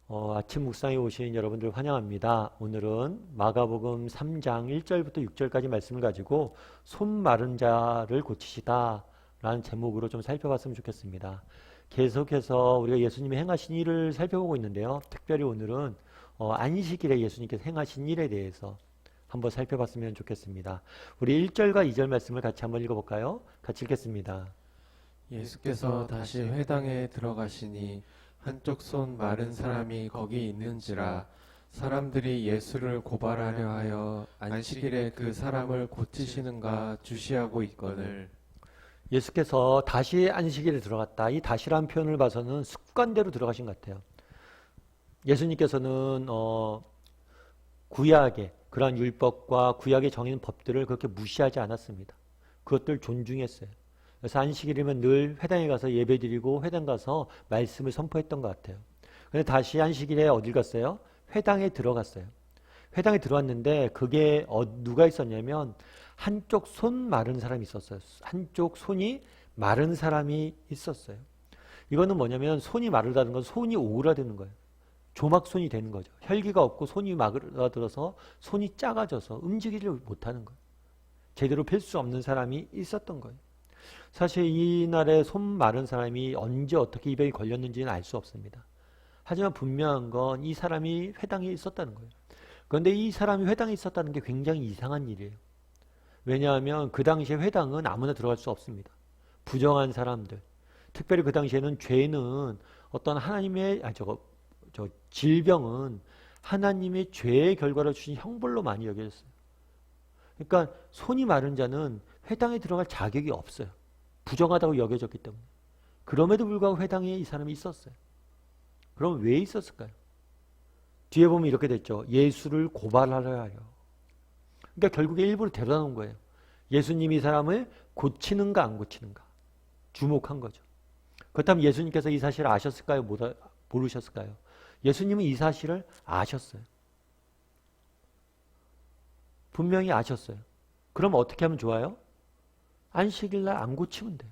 아침 묵상에 오신 여러분들 환영합니다. 오늘은 마가복음 3장 1절부터 6절까지 말씀을 가지고 손 마른 자를 고치시다 라는 제목으로 좀 살펴봤으면 좋겠습니다. 계속해서 우리가 예수님이 행하신 일을 살펴보고 있는데요. 특별히 오늘은 안식일에 예수님께서 행하신 일에 대해서 한번 살펴봤으면 좋겠습니다. 우리 1절과 2절 말씀을 같이 한번 읽어볼까요? 같이 읽겠습니다. 예수께서 다시 회당에 들어가시니 한쪽 손 마른 사람이 거기 있는지라 사람들이 예수를 고발하려 하여 안식일에 그 사람을 고치시는가 주시하고 있거늘. 예수께서 다시 안식일에 들어갔다. 이 다시라는 표현을 봐서는 습관대로 들어가신 것 같아요. 예수님께서는 구약의 그러한 율법과 구약에 정해진 법들을 그렇게 무시하지 않았습니다. 그것들 존중했어요. 그래서 안식일이면 늘 회당에 가서 예배드리고 회당 가서 말씀을 선포했던 것 같아요. 그런데 다시 안식일에 어딜 갔어요? 회당에 들어갔어요. 회당에 들어왔는데 그게 누가 있었냐면 한쪽 손 마른 사람이 있었어요. 한쪽 손이 마른 사람이 있었어요. 이거는 뭐냐면 손이 마르다는 건 손이 오그라드는 거예요. 조막손이 되는 거죠. 혈기가 없고 손이 마르들어서 손이 작아져서 움직이지 못하는 거예요. 제대로 펼 수 없는 사람이 있었던 거예요. 사실 이날에 손 마른 사람이 언제 어떻게 이 병이 걸렸는지는 알 수 없습니다. 하지만 분명한 건 이 사람이 회당에 있었다는 거예요. 그런데 이 사람이 회당에 있었다는 게 굉장히 이상한 일이에요. 왜냐하면 그 당시에 회당은 아무나 들어갈 수 없습니다. 부정한 사람들, 특별히 그 당시에는 죄는 어떤 하나님의 질병은 하나님의 죄의 결과를 주신 형벌로 많이 여겨졌어요. 그러니까 손이 마른 자는 회당에 들어갈 자격이 없어요. 부정하다고 여겨졌기 때문에. 그럼에도 불구하고 회당에 이 사람이 있었어요. 그럼 왜 있었을까요? 뒤에 보면 이렇게 됐죠. 예수를 고발하려 하여. 그러니까 결국에 일부러 데려다 놓은 거예요. 예수님이 이 사람을 고치는가 안 고치는가. 주목한 거죠. 그렇다면 예수님께서 이 사실을 아셨을까요? 모르셨을까요? 예수님은 이 사실을 아셨어요. 분명히 아셨어요. 그럼 어떻게 하면 좋아요? 안식일날 안 고치면 돼요.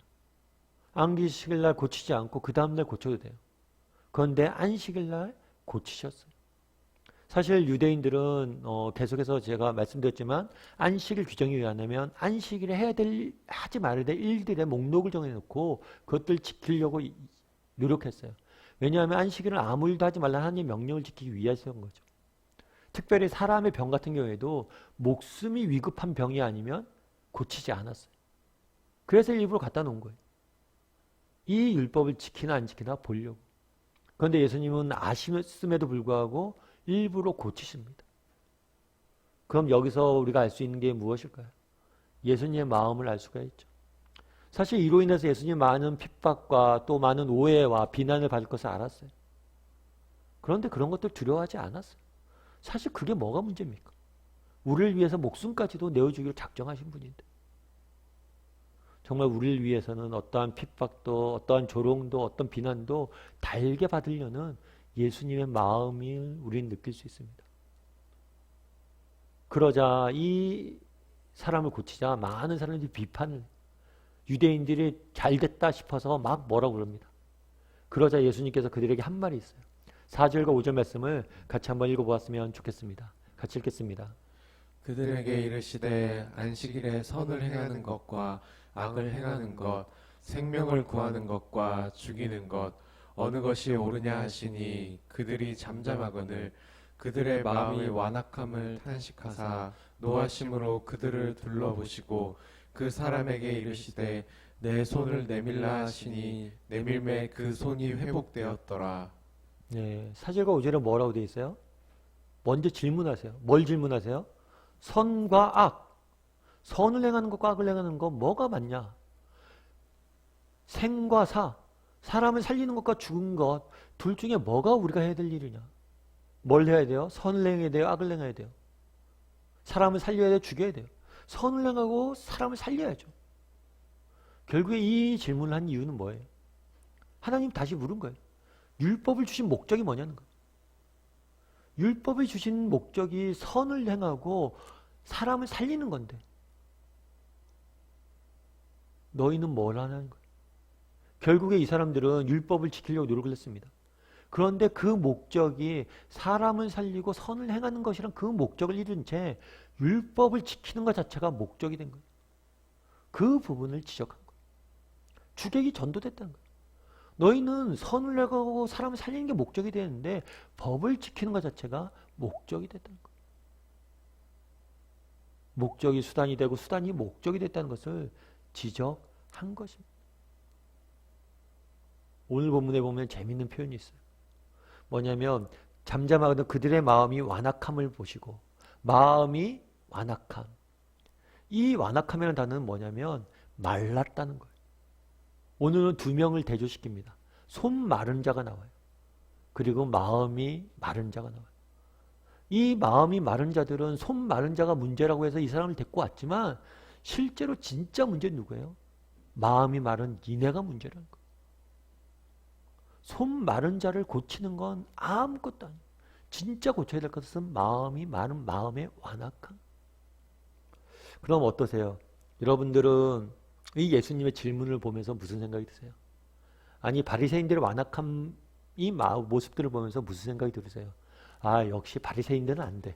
안식일날 고치지 않고 그 다음날 고쳐도 돼요. 그런데 안식일날 고치셨어요. 사실 유대인들은 계속해서 제가 말씀드렸지만 안식일 규정이 왜 하냐면 안식일에 하지 말아야 될 일들의 목록을 정해놓고 그것들 지키려고 노력했어요. 왜냐하면 안식일은 아무 일도 하지 말라는 하나님의 명령을 지키기 위해서인 거죠. 특별히 사람의 병 같은 경우에도 목숨이 위급한 병이 아니면 고치지 않았어요. 그래서 일부러 갖다 놓은 거예요. 이 율법을 지키나 안 지키나 보려고. 그런데 예수님은 아심에도 불구하고 일부러 고치십니다. 그럼 여기서 우리가 알 수 있는 게 무엇일까요? 예수님의 마음을 알 수가 있죠. 사실 이로 인해서 예수님 많은 핍박과 또 많은 오해와 비난을 받을 것을 알았어요. 그런데 그런 것들 두려워하지 않았어요. 사실 그게 뭐가 문제입니까? 우리를 위해서 목숨까지도 내어주기로 작정하신 분인데. 정말 우리를 위해서는 어떠한 핍박도 어떠한 조롱도 어떤 비난도 달게 받으려는 예수님의 마음을 우리는 느낄 수 있습니다. 그러자 이 사람을 고치자 많은 사람들이 비판을 유대인들이 잘됐다 싶어서 막 뭐라고 그럽니다. 그러자 예수님께서 그들에게 한 말이 있어요. 4절과 5절 말씀을 같이 한번 읽어보았으면 좋겠습니다. 같이 읽겠습니다. 그들에게 이르시되 안식일에 선을 행하는 것과 악을 행하는 것, 생명을 구하는 것과 죽이는 것 어느 것이 옳으냐 하시니 그들이 잠잠하거늘 그들의 마음이 완악함을 탄식하사 노하심으로 그들을 둘러보시고 그 사람에게 이르시되 내 손을 내밀라 하시니 내밀매 그 손이 회복되었더라. 네, 4절과 5절에 뭐라고 되어 있어요? 먼저 질문하세요. 뭘 질문하세요? 선과 악. 선을 행하는 것과 악을 행하는 것 뭐가 맞냐? 생과 사. 사람을 살리는 것과 죽은 것 둘 중에 뭐가 우리가 해야 될 일이냐? 뭘 해야 돼요? 선을 행해야 돼요? 악을 행해야 돼요? 사람을 살려야 돼요? 죽여야 돼요? 선을 행하고 사람을 살려야죠. 결국에 이 질문을 한 이유는 뭐예요? 하나님 다시 물은 거예요. 율법을 주신 목적이 뭐냐는 거예요. 율법을 주신 목적이 선을 행하고 사람을 살리는 건데 너희는 뭘 하냐는 거예요. 결국에 이 사람들은 율법을 지키려고 노력을 했습니다. 그런데 그 목적이 사람을 살리고 선을 행하는 것이란 그 목적을 이룬 채 율법을 지키는 것 자체가 목적이 된 거예요. 그 부분을 지적한 거예요. 주객이 전도됐다는 거예요. 너희는 선을 행하고 사람을 살리는 게 목적이 되는데 법을 지키는 것 자체가 목적이 됐다는 거예요. 목적이 수단이 되고 수단이 목적이 됐다는 것을 지적한 것입니다. 오늘 본문에 보면 재밌는 표현이 있어요. 뭐냐면 잠잠하거든 그들의 마음이 완악함을 보시고 마음이 완악함. 이 완악함이라는 단어는 뭐냐면 말랐다는 거예요. 오늘은 두 명을 대조시킵니다. 손 마른 자가 나와요. 그리고 마음이 마른 자가 나와요. 이 마음이 마른 자들은 손 마른 자가 문제라고 해서 이 사람을 데리고 왔지만 실제로 진짜 문제는 누구예요? 마음이 마른 니네가 문제라는 거예요. 손 마른 자를 고치는 건 아무것도 아니에요. 진짜 고쳐야 될 것은 마음이 마른 마음의 완악함. 그럼 어떠세요? 여러분들은 이 예수님의 질문을 보면서 무슨 생각이 드세요? 아니 바리새인들의 완악함 이 모습들을 보면서 무슨 생각이 들으세요? 아 역시 바리새인들은 안 돼.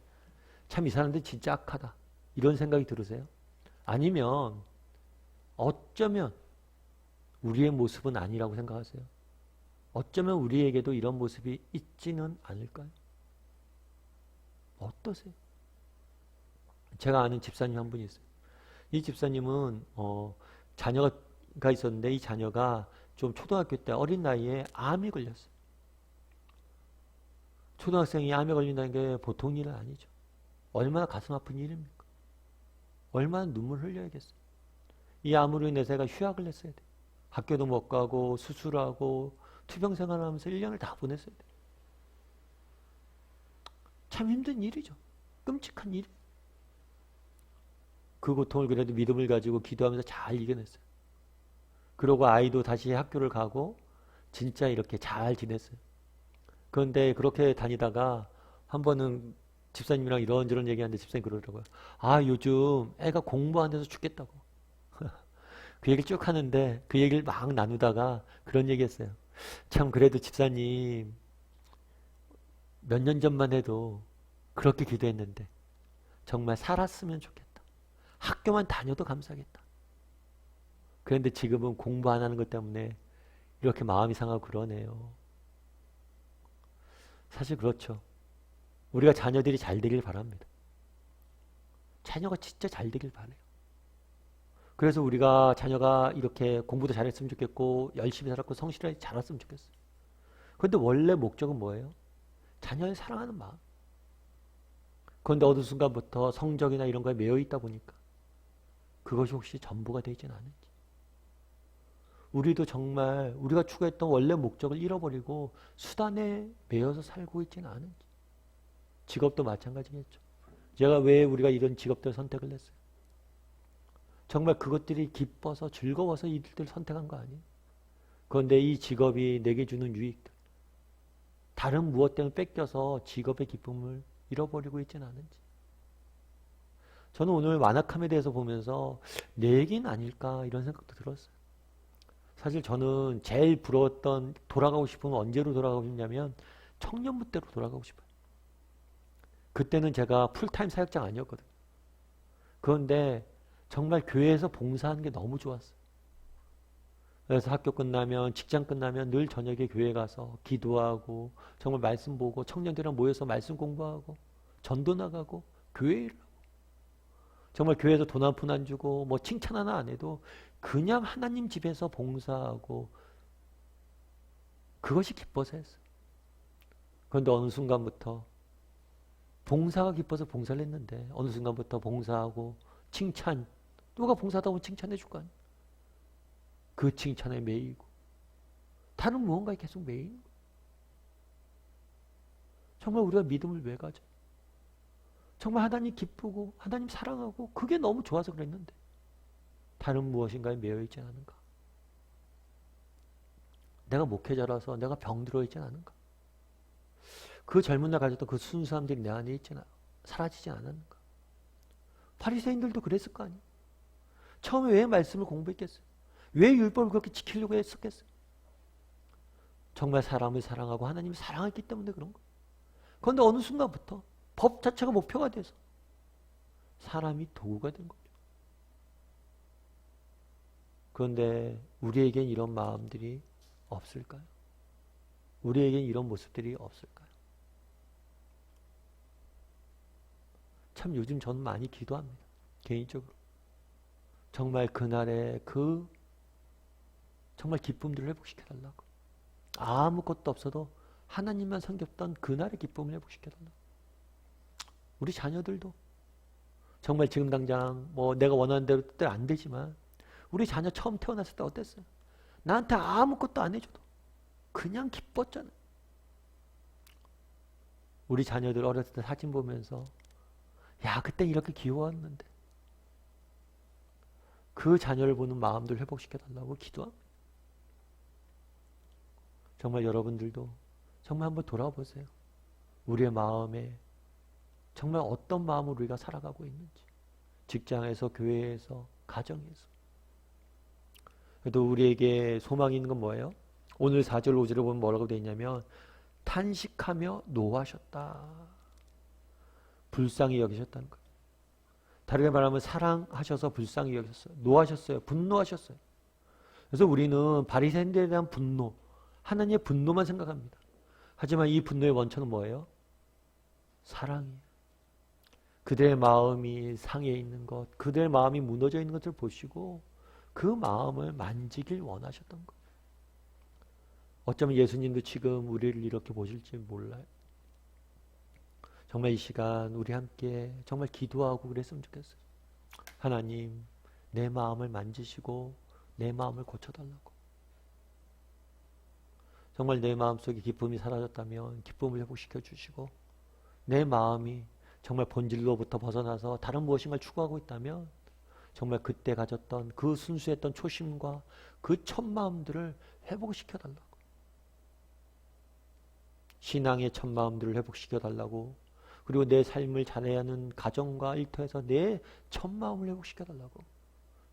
참 이 사람들 진짜 악하다. 이런 생각이 들으세요? 아니면 어쩌면 우리의 모습은 아니라고 생각하세요? 어쩌면 우리에게도 이런 모습이 있지는 않을까요? 어떠세요? 제가 아는 집사님 한 분이 있어요. 이 집사님은 자녀가 있었는데 이 자녀가 좀 초등학교 때 어린 나이에 암이 걸렸어요. 초등학생이 암에 걸린다는 게 보통 일은 아니죠. 얼마나 가슴 아픈 일입니까? 얼마나 눈물 흘려야겠어요. 이 암으로 인해서 애가 휴학을 했어야 돼요. 학교도 못 가고 수술하고 투병 생활하면서 1년을 다 보냈어야 돼요. 참 힘든 일이죠. 끔찍한 일. 그 고통을 그래도 믿음을 가지고 기도하면서 잘 이겨냈어요. 그러고 아이도 다시 학교를 가고 진짜 이렇게 잘 지냈어요. 그런데 그렇게 다니다가 한 번은 집사님이랑 이런저런 얘기하는데 집사님이 그러더라고요. 아 요즘 애가 공부 안 돼서 죽겠다고. 그 얘기를 쭉 하는데 그 얘기를 막 나누다가 그런 얘기 했어요. 참 그래도 집사님 몇 년 전만 해도 그렇게 기도했는데 정말 살았으면 좋겠다. 학교만 다녀도 감사하겠다. 그런데 지금은 공부 안 하는 것 때문에 이렇게 마음이 상하고 그러네요. 사실 그렇죠. 우리가 자녀들이 잘 되길 바랍니다. 자녀가 진짜 잘 되길 바라요. 그래서 우리가 자녀가 이렇게 공부도 잘했으면 좋겠고 열심히 살았고 성실하게 자랐으면 좋겠어요. 그런데 원래 목적은 뭐예요? 자녀를 사랑하는 마음. 그런데 어느 순간부터 성적이나 이런 거에 매여 있다 보니까 그것이 혹시 전부가 되진 않은지. 우리도 정말 우리가 추구했던 원래 목적을 잃어버리고 수단에 매여서 살고 있지는 않은지. 직업도 마찬가지겠죠. 제가 왜 우리가 이런 직업들을 선택을 했어요? 정말 그것들이 기뻐서 즐거워서 이들을 선택한 거 아니에요? 그런데 이 직업이 내게 주는 유익들, 다른 무엇 때문에 뺏겨서 직업의 기쁨을 잃어버리고 있지는 않은지. 저는 오늘 완악함에 대해서 보면서 내 얘기는 아닐까 이런 생각도 들었어요. 사실 저는 제일 부러웠던 돌아가고 싶으면 언제로 돌아가고 싶냐면 청년부 때로 돌아가고 싶어요. 그때는 제가 풀타임 사역장 아니었거든요. 그런데 정말 교회에서 봉사하는 게 너무 좋았어요. 그래서 학교 끝나면 직장 끝나면 늘 저녁에 교회 가서 기도하고 정말 말씀 보고 청년들이랑 모여서 말씀 공부하고 전도 나가고 교회 일을 하고 정말 교회에서 돈 한 푼 안 주고 뭐 칭찬 하나 안 해도 그냥 하나님 집에서 봉사하고 그것이 기뻐서 했어요. 그런데 어느 순간부터 봉사가 기뻐서 봉사를 했는데 어느 순간부터 봉사하고 칭찬 누가 봉사하다 보면 칭찬해 줄 거 아니에요. 그 칭찬에 매이고 다른 무언가에 계속 매이는 거예요. 정말 우리가 믿음을 왜 가져? 정말 하나님 기쁘고 하나님 사랑하고 그게 너무 좋아서 그랬는데 다른 무엇인가에 매여 있지 않은가? 내가 목회자라서 내가 병들어 있지 않은가? 그 젊은 날 가졌던 그 순수함들이 내 안에 있지 사라지지 않았는가? 바리새인들도 그랬을 거 아니에요? 처음에 왜 말씀을 공부했겠어요? 왜 율법을 그렇게 지키려고 했었겠어요? 정말 사람을 사랑하고 하나님을 사랑했기 때문에 그런 거예요. 그런데 어느 순간부터 법 자체가 목표가 돼서 사람이 도구가 된 거죠. 그런데 우리에겐 이런 마음들이 없을까요? 우리에겐 이런 모습들이 없을까요? 참 요즘 저는 많이 기도합니다. 개인적으로. 정말 그날의 그 정말 기쁨들을 회복시켜달라고. 아무것도 없어도 하나님만 섬겼던 그날의 기쁨을 회복시켜달라고. 우리 자녀들도 정말 지금 당장 뭐 내가 원하는 대로 뜻대로 안 되지만 우리 자녀 처음 태어났을 때 어땠어요? 나한테 아무것도 안 해줘도 그냥 기뻤잖아요. 우리 자녀들 어렸을 때 사진 보면서 야 그때 이렇게 귀여웠는데 그 자녀를 보는 마음들 회복시켜달라고 기도합니다. 정말 여러분들도 정말 한번 돌아보세요. 우리의 마음에 정말 어떤 마음으로 우리가 살아가고 있는지. 직장에서, 교회에서, 가정에서. 그래도 우리에게 소망이 있는 건 뭐예요? 오늘 4절 5절에 보면 뭐라고 되어 있냐면 탄식하며 노하셨다. 불쌍히 여기셨다는 거예요. 다르게 말하면 사랑하셔서 불쌍히 여기셨어요. 노하셨어요. 분노하셨어요. 그래서 우리는 바리새인들에 대한 분노, 하나님의 분노만 생각합니다. 하지만 이 분노의 원천은 뭐예요? 사랑이에요. 그들의 마음이 상해 있는 것, 그들의 마음이 무너져 있는 것을 보시고 그 마음을 만지길 원하셨던 거예요. 어쩌면 예수님도 지금 우리를 이렇게 보실지 몰라요. 정말 이 시간 우리 함께 정말 기도하고 그랬으면 좋겠어요. 하나님, 내 마음을 만지시고 내 마음을 고쳐달라고. 정말 내 마음속에 기쁨이 사라졌다면 기쁨을 회복시켜 주시고 내 마음이 정말 본질로부터 벗어나서 다른 무엇인가를 추구하고 있다면 정말 그때 가졌던 그 순수했던 초심과 그 첫 마음들을 회복시켜 달라고. 신앙의 첫 마음들을 회복시켜 달라고. 그리고 내 삶을 잘해야 하는 가정과 일터에서 내 첫 마음을 회복시켜 달라고.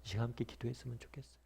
이 시간 함께 기도했으면 좋겠어요.